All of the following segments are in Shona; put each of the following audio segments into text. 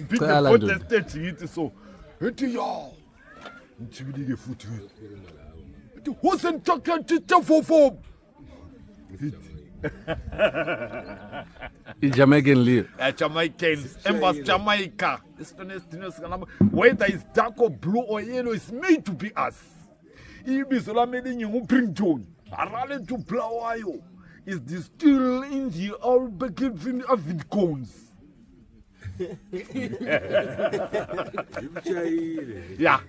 Protested so. Who's in talking to for? Jamaican lead. Jamaicans, Embassy Jamaica. Whether it's dark or blue or yellow, it's made to be us. Ibisola made you bring John. A rally to Blawayo is distilled in the old bucket of cones. Yeah.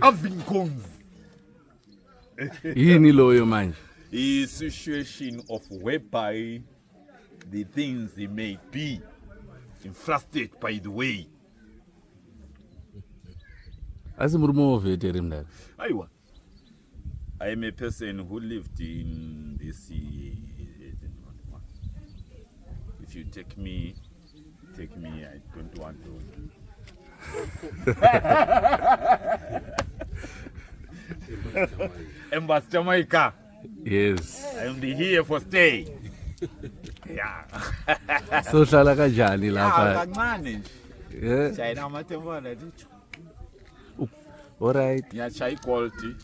Of cones. Loyal man. A situation of whereby the things they may be infested by the way. As a murmur there. I am a person who lived in this. If you take me. I don't want to. Embassy Jamaica. Yes. I am here for stay. Yeah. So shall I jali la manage. Yeah. China Matebeleland. All right. Yeah, chai quality.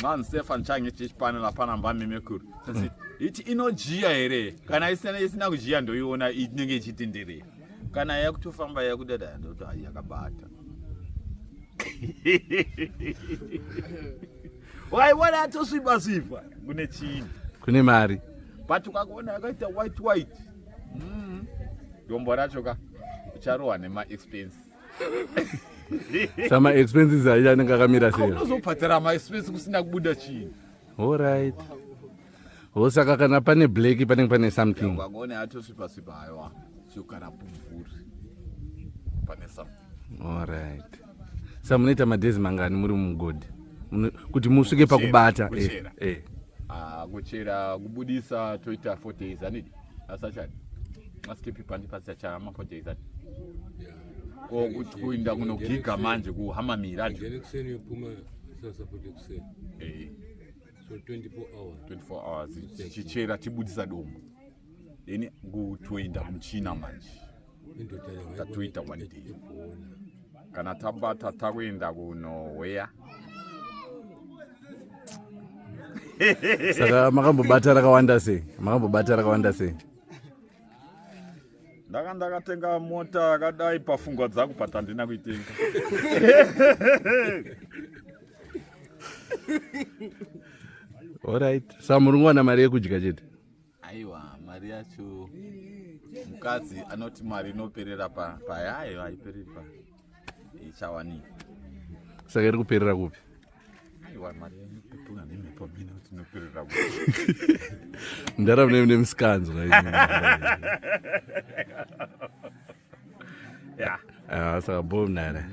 Man Stefan change chipana la pana mbami mekuru. Iti inojia ere. Kana isina kujia ndo yona inenge chitindire. Kana yakutufamba yakudada ndo yakabata. Why what to sipa kune chini kune mari patu kakona akaita white dombo racho ka ucharowa nema expense sama expenses aja nekakamira sei unozopatara ma expense kusina kubuda chini. All right. Osaka kana pane black pane something ukagona ato sipa hayo chokara pumvuri pane something. All right. Samunaita madezi mangani muri Mugodhi kuti musvike pakubata kuchera kubudisa toita 4 days anidi asachati masikepi pandi pasachara ma 4 days ati kuti kuinda kunogiga manje kuhama miradio so 24 hours chichera tibudisa domo then kutoinda kumchina manje tatoita 1 day kana tabata takuenda kuno where saka makambobata rakawanda sei ndakatenga mota akadai pafungwa dzangu patandina kuitenga. All right. Samurungwana mari yekudya chete. Aiwa, mari yacho mukadzi anoti mari inoperera payayo haipereri pa ichawani. Saka iri kuperera kupi? Aiwa, mari inopepunga nemhepo mina kuti inoperera kupi. Ndarava nemusikanzo. Yeah. Saka bomnara.